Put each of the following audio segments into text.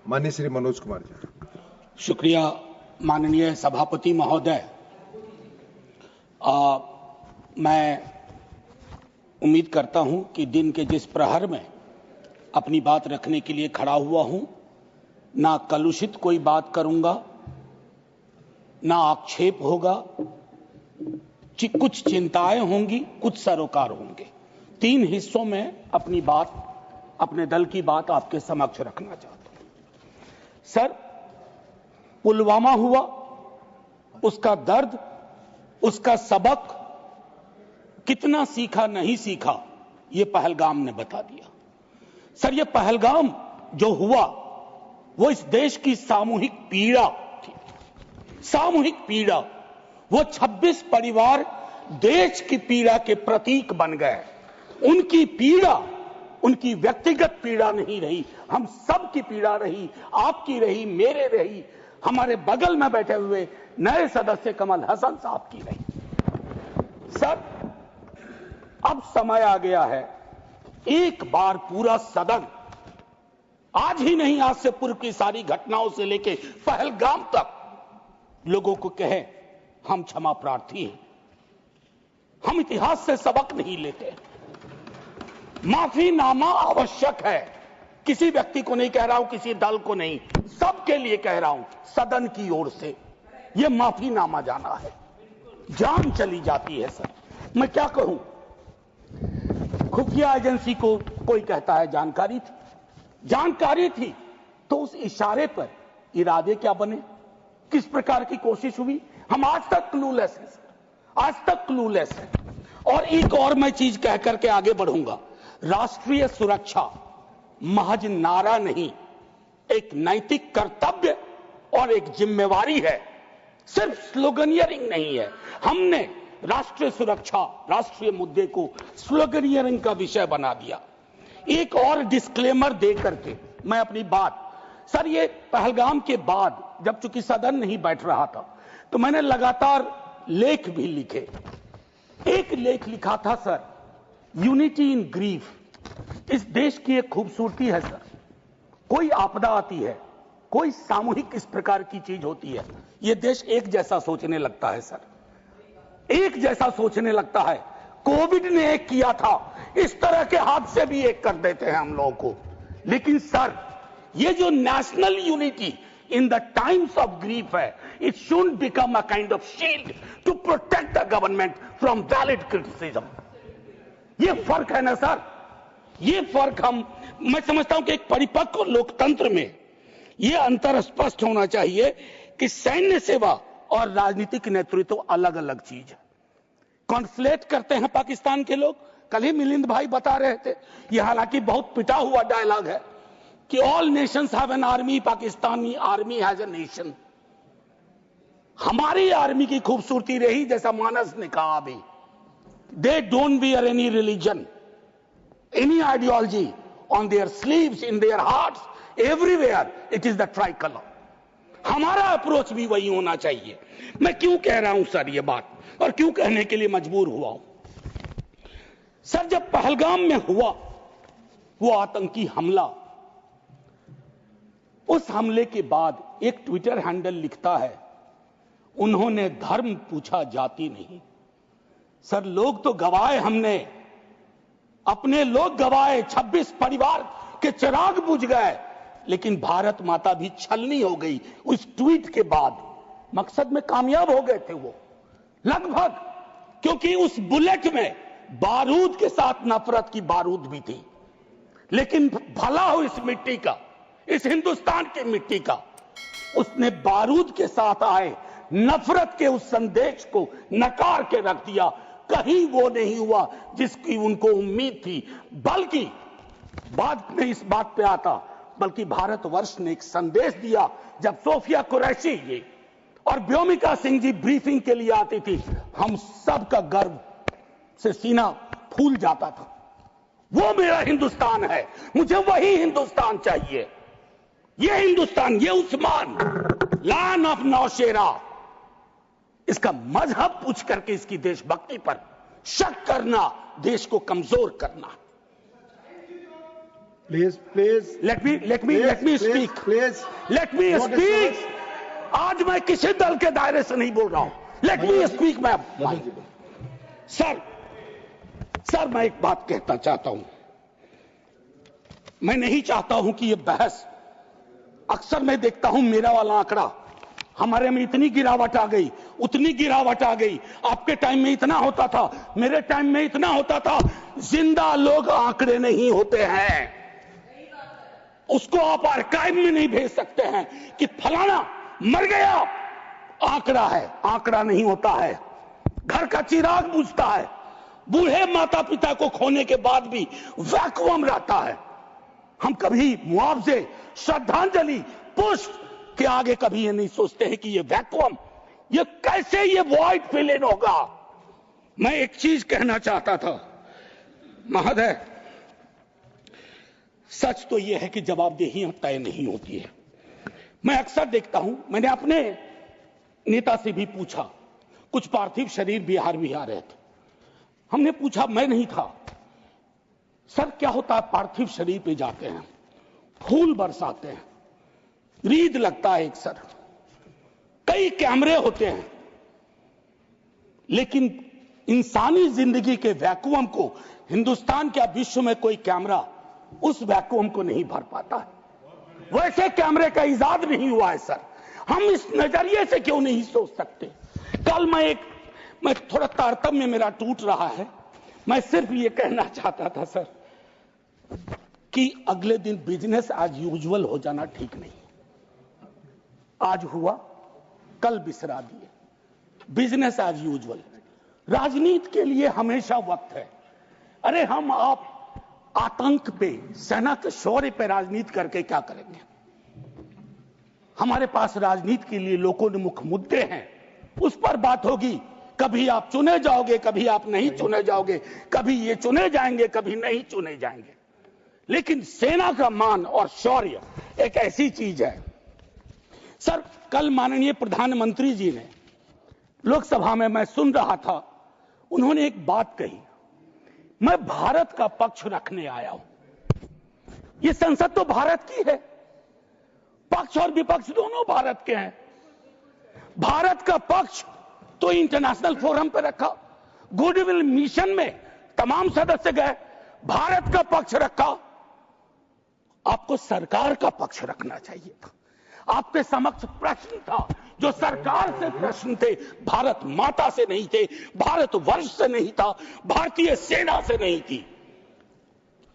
माननीय श्री मनोज कुमार जी। शुक्रिया माननीय सभापति महोदय। मैं उम्मीद करता हूं कि दिन के जिस प्रहर में अपनी बात रखने के लिए खड़ा हुआ हूं, ना कलुषित कोई बात करूंगा, ना आक्षेप होगा, कुछ चिंताएं होंगी, कुछ सरोकार होंगे। 3 हिस्सों में अपनी बात, अपने दल की बात आपके समक्ष रखना चाहता हूं। सर, पुलवामा हुआ, उसका दर्द, उसका सबक, कितना सीखा नहीं सीखा, ये पहलगाम ने बता दिया। सर, ये पहलगाम जो हुआ वो इस देश की सामूहिक पीड़ा थी, सामूहिक पीड़ा। वो 26 परिवार देश की पीड़ा के प्रतीक बन गए। उनकी पीड़ा उनकी व्यक्तिगत पीड़ा नहीं रही, हम सब की पीड़ा रही, आपकी रही, मेरे रही, हमारे बगल में बैठे हुए नए सदस्य कमल हसन साहब की रही। सर, अब समय आ गया है, एक बार पूरा सदन, आज ही नहीं, आज से पूर्व की सारी घटनाओं से लेके पहलगाम तक, लोगों को कहे हम क्षमा प्रार्थी हैं, हम इतिहास से सबक नहीं लेते। माफीनामा आवश्यक है। किसी व्यक्ति को नहीं कह रहा हूं, किसी दल को नहीं, सबके लिए कह रहा हूं, सदन की ओर से यह माफीनामा जाना है। जान चली जाती है। सर, मैं क्या कहूं, खुफिया एजेंसी को कोई कहता है जानकारी थी, जानकारी थी तो उस इशारे पर इरादे क्या बने, किस प्रकार की कोशिश हुई, हम आज तक क्लूलेस हैं। आज तक क्लूलेस है। और एक और मैं चीज कह करके आगे बढ़ूंगा, राष्ट्रीय सुरक्षा महज नारा नहीं, एक नैतिक कर्तव्य और एक जिम्मेवारी है, सिर्फ स्लोगनियरिंग नहीं है। हमने राष्ट्रीय सुरक्षा, राष्ट्रीय मुद्दे को स्लोगनियरिंग का विषय बना दिया। एक और डिस्क्लेमर दे करके मैं अपनी बात, सर, ये पहलगाम के बाद जब चूंकि सदन नहीं बैठ रहा था तो मैंने लगातार लेख भी लिखे। एक लेख लिखा था सर, यूनिटी इन ग्रीफ। इस देश की एक खूबसूरती है सर, कोई आपदा आती है, कोई सामूहिक इस प्रकार की चीज होती है, यह देश एक जैसा सोचने लगता है सर, एक जैसा सोचने लगता है। कोविड ने एक किया था, इस तरह के हादसे भी एक कर देते हैं हम लोगों को। लेकिन सर, ये जो national unity in the times of grief है, it should become a kind of shield to protect the government from valid criticism. ये फर्क है ना सर, ये फर्क मैं समझता हूं कि एक परिपक्व लोकतंत्र में ये अंतर स्पष्ट होना चाहिए कि सैन्य सेवा और राजनीतिक नेतृत्व अलग अलग चीज है। कॉन्फ्लेट करते हैं पाकिस्तान के लोग। कल ही मिलिंद भाई बता रहे थे, यह हालांकि बहुत पिटा हुआ डायलॉग है कि all Nations have an army, Pakistani army has a nation. हमारी आर्मी की खूबसूरती रही, जैसा मानस ने कहा अभी, they don't wear any religion, any ideology on their sleeves, in their hearts, everywhere it is the tricolour. हमारा अप्रोच भी वही होना चाहिए। मैं क्यों कह रहा हूं सर ये बात, और क्यों कहने के लिए मजबूर हुआ हूं? सर, जब पहलगाम में हुआ वो आतंकी हमला, उस हमले के बाद एक ट्विटर हैंडल लिखता है, उन्होंने धर्म पूछा, जाति नहीं। सर, लोग तो गवाए, हमने अपने लोग गवाए, 26 परिवार के चिराग बुझ गए, लेकिन भारत माता भी छलनी हो गई उस ट्वीट के बाद। मकसद में कामयाब हो गए थे वो लगभग, क्योंकि उस बुलेट में बारूद के साथ नफरत की बारूद भी थी। लेकिन भला हो इस मिट्टी का, इस हिंदुस्तान की मिट्टी का, उसने बारूद के साथ आए नफरत के उस संदेश को नकार के रख दिया। कहीं वो नहीं हुआ जिसकी उनको उम्मीद थी, बल्कि बाद में इस बात पे आता, बल्कि भारतवर्ष ने एक संदेश दिया। जब सोफिया कुरैशी जी और व्योमिका सिंह जी ब्रीफिंग के लिए आती थी, हम सब का गर्व से सीना फूल जाता था। वो मेरा हिंदुस्तान है, मुझे वही हिंदुस्तान चाहिए। ये हिंदुस्तान, ये उस्मान, लैंड ऑफ नौशेरा, इसका मजहब पूछ करके इसकी देशभक्ति पर शक करना, देश को कमजोर करना। Please. Let me speak. Please. Let me speak. आज मैं किसी दल के दायरे से नहीं बोल रहा हूं. Let me speak, ma'am. Sir, मैं एक बात कहना चाहता हूं. मैं नहीं चाहता हूं कि ये बहस, अक्सर मैं देखता हूं मेरा वाला आंकड़ा, हमारे में इतनी गिरावट आ गई, उतनी गिरावट आ गई, आपके टाइम में इतना होता था, मेरे टाइम में इतना होता था. जिंदा लोग आंकड़े नहीं होते हैं. उसको आप आर्काइव में नहीं भेज सकते हैं कि फलाना मर गया. आंकड़ा है, आंकड़ा नहीं होता है. घर का चिराग बुझता है. बूढ़े माता पिता को खोने के बाद भी वैक्यूम रहता है. हम कभी मुआवजे, श्रद्धांजलि, पुष्प के आगे कभी ये नहीं सोचते हैं कि ये वैक्यूम, ये कैसे ये वॉइड फिल इन होगा. मैं एक चीज कहना चाहता था महोदय, सच तो यह है कि जवाबदेही तय नहीं होती है. मैं अक्सर देखता हूं, मैंने अपने नेता से भी पूछा, कुछ पार्थिव शरीर बिहार भी आ रहे थे. हमने पूछा, मैं नहीं था, सर क्या होता है, पार्थिव शरीर पे जाते हैं, फूल बरसाते हैं, रीद लगता है एक सर, कई कैमरे होते हैं, लेकिन इंसानी जिंदगी के वैक्यूम को हिंदुस्तान क्या विश्व में कोई कैमरा उस वैक्यूम को नहीं भर पाता है. वैसे कैमरे का इजाद नहीं हुआ है सर. हम इस नजरिए से क्यों नहीं सोच सकते. कल मैं थोड़ा तारतम्य मेरा टूट रहा है. मैं सिर्फ ये कहना चाहता था सर कि अगले दिन बिजनेस एज यूजुअल हो जाना ठीक नहीं. आज हुआ, कल बिसरा दिए. Business as usual. राजनीति के लिए हमेशा वक्त है. अरे हम आप आतंक पे, सेना के शौर्य पे राजनीति करके क्या करेंगे. हमारे पास राजनीति के लिए लोकोन्मुख मुद्दे हैं, उस पर बात होगी. कभी आप चुने जाओगे, कभी आप नहीं चुने जाओगे, कभी ये चुने जाएंगे, कभी नहीं चुने जाएंगे. लेकिन सेना का मान और शौर्य एक ऐसी चीज है. सर, कल माननीय प्रधानमंत्री जी ने लोकसभा में, मैं सुन रहा था, उन्होंने एक बात कही, मैं भारत का पक्ष रखने आया हूं. ये संसद तो भारत की है, पक्ष और विपक्ष दोनों भारत के हैं. भारत का पक्ष तो इंटरनेशनल फोरम पर रखा, गुडविल मिशन में तमाम सदस्य गए, भारत का पक्ष रखा. आपको सरकार का पक्ष रखना चाहिए था. आपके समक्ष प्रश्न था, जो सरकार से प्रश्न थे, भारत माता से नहीं थे, भारत वर्ष से नहीं था, भारतीय सेना से नहीं थी.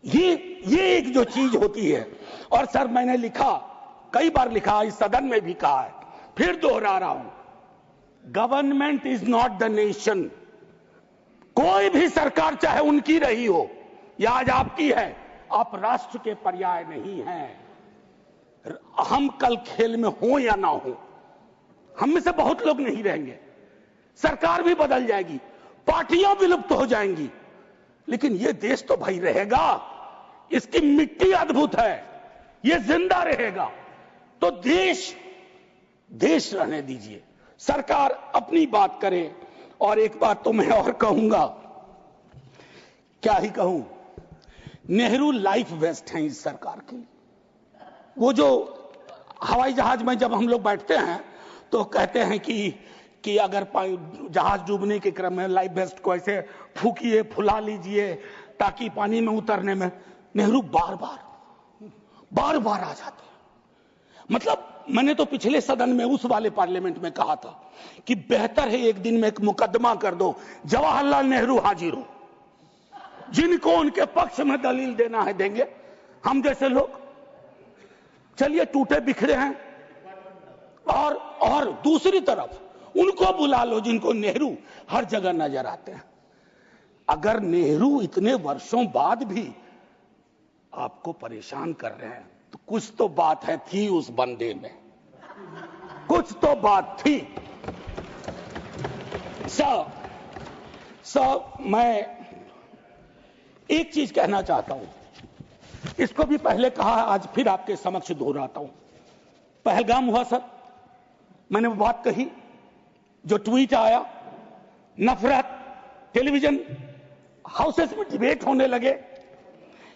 ये एक जो चीज होती है. और सर, मैंने लिखा, कई बार लिखा, इस सदन में भी कहा है, फिर दोहरा रहा हूं, government is not the nation. कोई भी सरकार चाहे उनकी रही हो या आज आपकी है, आप राष्ट्र के पर्याय नहीं हैं. हम कल खेल में हो या ना हो, हम में से बहुत लोग नहीं रहेंगे, सरकार भी बदल जाएगी, पार्टियां विलुप्त हो जाएंगी, लेकिन ये देश तो भाई रहेगा. इसकी मिट्टी अद्भुत है, ये जिंदा रहेगा. तो देश रहने दीजिए, सरकार अपनी बात करे. और एक बात तो मैं और कहूंगा, क्या ही कहूं, नेहरू लाइफ वेस्ट हैं इस सरकार की. वो जो हवाई जहाज में जब हम लोग बैठते हैं तो कहते हैं कि अगर जहाज डूबने के क्रम में लाइफ वेस्ट को ऐसे फूकिए, फुला लीजिए ताकि पानी में उतरने में, नेहरू बार बार आ जाते हैं. मतलब मैंने तो पिछले सदन में, उस वाले पार्लियामेंट में कहा था कि बेहतर है एक दिन में एक मुकदमा कर दो, जवाहरलाल नेहरू हाजिर हो, जिनको उनके पक्ष में दलील देना है देंगे, हम जैसे लोग चलिए टूटे बिखरे हैं. और दूसरी तरफ उनको बुला लो जिनको नेहरू हर जगह नजर आते हैं. अगर नेहरू इतने वर्षों बाद भी आपको परेशान कर रहे हैं तो कुछ तो बात है, थी उस बंदे में, कुछ तो बात थी. मैं एक चीज कहना चाहता हूं, इसको भी पहले कहा, आज फिर आपके समक्ष दोहराता हूं. पहलगाम हुआ सर, मैंने वो बात कही, जो ट्वीट आया, नफरत, टेलीविजन हाउसेस में डिबेट होने लगे.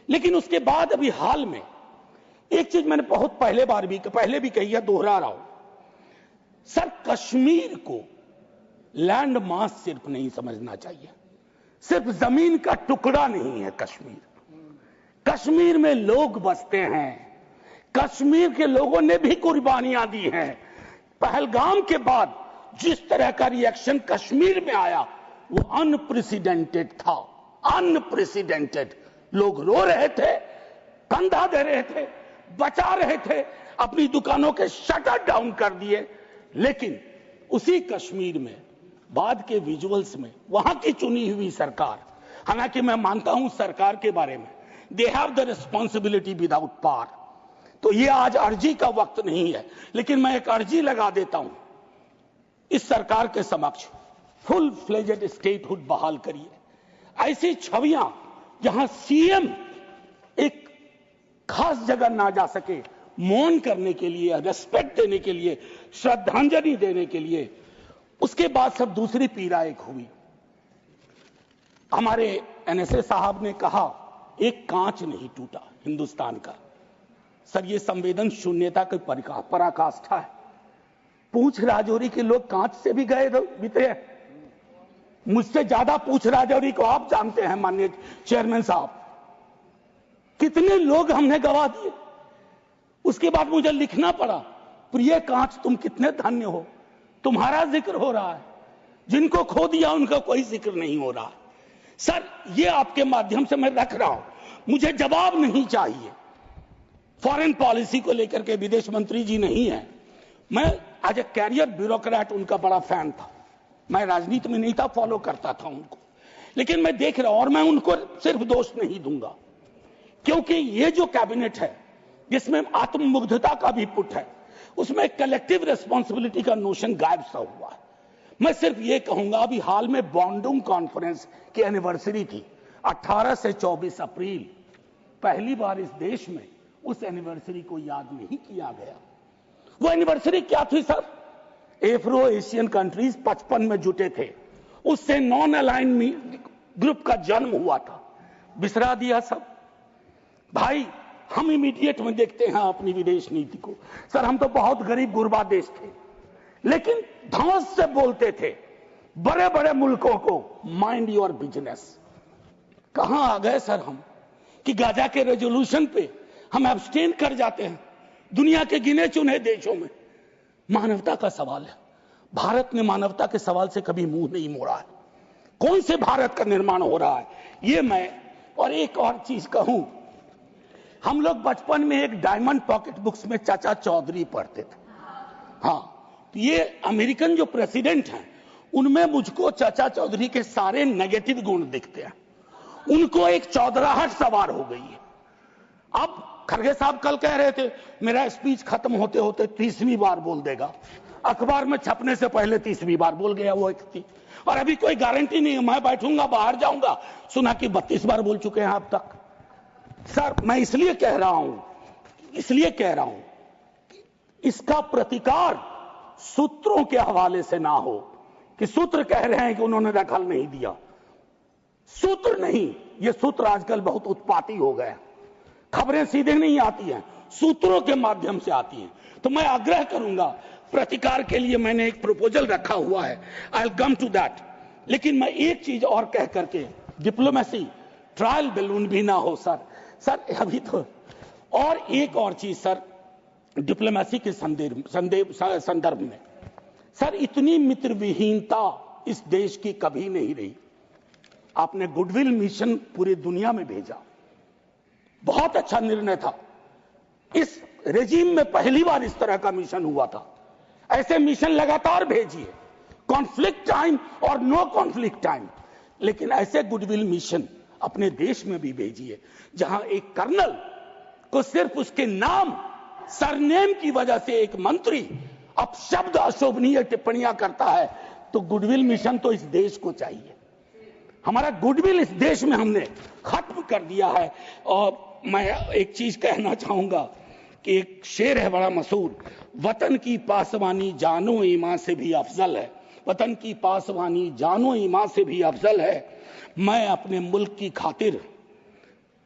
लेकिन उसके बाद अभी हाल में एक चीज मैंने बहुत पहले भी कही है, दोहरा रहा हूं। सर, कश्मीर को लैंड मास सिर्फ नहीं समझना चाहिए, सिर्फ जमीन का टुकड़ा नहीं है कश्मीर। कश्मीर में लोग बसते हैं, कश्मीर के लोगों ने भी कुर्बानियां दी हैं। पहलगाम के बाद जिस तरह का रिएक्शन कश्मीर में आया वो अनप्रेसिडेंटेड था, अनप्रेसिडेंटेड। लोग रो रहे थे, कंधा दे रहे थे, बचा रहे थे, अपनी दुकानों के शटर डाउन कर दिए। लेकिन उसी कश्मीर में बाद के विजुअल्स में वहां की चुनी हुई सरकार, हालांकि मैं मानता हूं सरकार के बारे में, they have the responsibility without power, तो ये आज अर्जी का वक्त नहीं है, लेकिन मैं एक अर्जी लगा देता हूं इस सरकार के समक्ष, फुल फ्लेजेड स्टेटहुड बहाल करिए। ऐसी छवियां जहां सीएम एक खास जगह ना जा सके, मौन करने के लिए, रेस्पेक्ट देने के लिए, श्रद्धांजलि देने के लिए, उसके बाद सब दूसरी पीड़ा एक हुई। हमारे एनएसए साहब ने कहा एक कांच नहीं टूटा हिंदुस्तान का। सर, ये संवेदन शून्यता की पराकाष्ठा है। पूंछ राजौरी के लोग कांच से भी गए बीते हैं। मुझसे ज्यादा पूंछ राजौरी को आप जानते हैं माननीय चेयरमैन साहब, कितने लोग हमने गवा दिए। उसके बाद मुझे लिखना पड़ा, प्रिय कांच तुम कितने धन्य हो, तुम्हारा जिक्र हो रहा है, जिनको खो दिया उनका कोई जिक्र नहीं हो रहा। सर, ये आपके माध्यम से मैं रख रहा हूं, मुझे जवाब नहीं चाहिए। फॉरेन पॉलिसी को लेकर के विदेश मंत्री जी नहीं है, मैं एज ए कैरियर ब्यूरोक्रेट उनका बड़ा फैन था। मैं राजनीति में नहीं था, फॉलो करता था उनको, लेकिन मैं देख रहा हूं और मैं उनको सिर्फ दोष नहीं दूंगा, क्योंकि ये जो कैबिनेट है जिसमें आत्ममुग्धता का भी पुट है, उसमें कलेक्टिव रिस्पॉन्सिबिलिटी का नोशन गायब सा हुआ है। मैं सिर्फ ये कहूंगा, अभी हाल में बॉन्डुंग कॉन्फ्रेंस की एनिवर्सरी थी 18 से 24 अप्रैल, पहली बार इस देश में उस एनिवर्सरी को याद नहीं किया गया। वो एनिवर्सरी क्या थी सर? एफ्रो एशियन कंट्रीज 55 में जुटे थे, उससे नॉन अलाइन ग्रुप का जन्म हुआ था। बिसरा दिया सब भाई। हम इमीडिएट में देखते हैं अपनी विदेश नीति को। सर, हम तो बहुत गरीब गुरबा देश थे, लेकिन धौंस से बोलते थे बड़े बड़े मुल्कों को, माइंड योर बिजनेस। कहां आ गए सर हम कि गाजा के रेजोल्यूशन पे हम एब्सटेन कर जाते हैं दुनिया के गिने चुने देशों में। मानवता का सवाल है, भारत ने मानवता के सवाल से कभी मुंह नहीं मोड़ा है। कौन से भारत का निर्माण हो रहा है ये मैं, और एक और चीज कहूं, हम लोग बचपन में एक डायमंड पॉकेट बुक्स में चाचा चौधरी पढ़ते थे। हाँ, ये अमेरिकन जो प्रेसिडेंट हैं उनमें मुझको चाचा चौधरी के सारे नेगेटिव गुण दिखते हैं। उनको एक चौधराहट सवार हो गई है। अब खड़गे साहब कल कह रहे थे मेरा स्पीच खत्म होते होते 30वीं बार बोल देगा, अखबार में छपने से पहले 30वीं बार बोल गया वो व्यक्ति, और अभी कोई गारंटी नहीं है, मैं बैठूंगा बाहर जाऊंगा सुना कि 32 बार बोल चुके हैं अब तक। सर, मैं इसलिए कह रहा हूं कि इसका प्रतिकार सूत्रों के हवाले से ना हो कि सूत्र कह रहे हैं कि उन्होंने दखल नहीं दिया। सूत्र नहीं, ये सूत्र आजकल बहुत उत्पाती हो गए, खबरें सीधे नहीं आती हैं, सूत्रों के माध्यम से आती हैं। तो मैं आग्रह करूंगा, प्रतिकार के लिए मैंने एक प्रपोजल रखा हुआ है, I will come to that. लेकिन मैं एक चीज और कह करके, डिप्लोमेसी ट्रायल बैलून भी ना हो सर। सर, अभी तो और एक और चीज सर, डिप्लोमेसी के संदर्भ में सर, इतनी मित्र विहीनता इस देश की कभी नहीं रही। आपने गुडविल मिशन पूरी दुनिया में भेजा, बहुत अच्छा निर्णय था। इस रेजिम में पहली बार इस तरह का मिशन हुआ था। ऐसे मिशन लगातार भेजिए, कॉन्फ्लिक्ट टाइम और नो कॉन्फ्लिक्ट टाइम, लेकिन ऐसे गुडविल मिशन अपने देश में भी भेजिए जहां एक कर्नल को सिर्फ उसके नाम, सरनेम की वजह से एक मंत्री अपशब्द अशोभनीय टिप्पणियां करता है। तो गुडविल मिशन तो इस देश को चाहिए। हमारा गुडविल इस देश में हमने खत्म कर दिया है। और मैं एक चीज कहना चाहूंगा कि एक शेर है बड़ा मशहूर, वतन की पासवानी जानो ईमान से भी अफजल है, वतन की पासवानी जानो ईमान से भी अफजल है। मैं अपने मुल्क की खातिर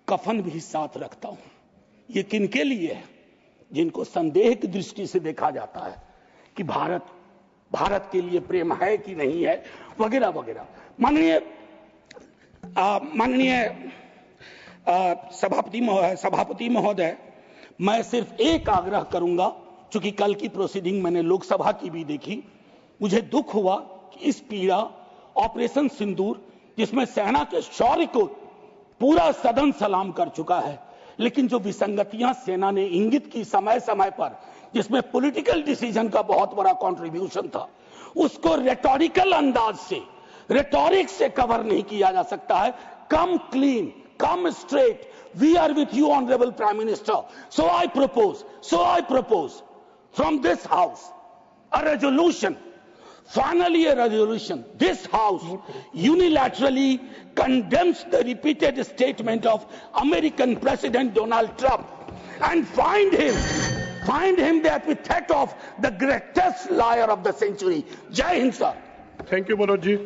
कफन भी साथ रखता हूं। ये किनके लिए है? जिनको संदेह की दृष्टि से देखा जाता है कि भारत के लिए प्रेम है कि नहीं है, वगैरह वगैरह। माननीय सभापति महोदय, मैं सिर्फ एक आग्रह करूंगा, चूंकि कल की प्रोसीडिंग मैंने लोकसभा की भी देखी, मुझे दुख हुआ कि इस पीड़ा ऑपरेशन सिंदूर, जिसमें सेना के शौर्य को पूरा सदन सलाम कर चुका है, लेकिन जो विसंगतियां सेना ने इंगित की समय समय पर, जिसमें पॉलिटिकल डिसीजन का बहुत बड़ा कंट्रीब्यूशन था, उसको रेटोरिकल अंदाज से, रेटोरिक से कवर नहीं किया जा सकता है। Come clean, come straight, we are with you honourable prime minister, so I propose from this house a resolution, finally a resolution. This house unilaterally condemns the repeated statement of American President Donald Trump and find him the epithet of the greatest liar of the century. Jai Hind, sir. Thank you, Manoj ji.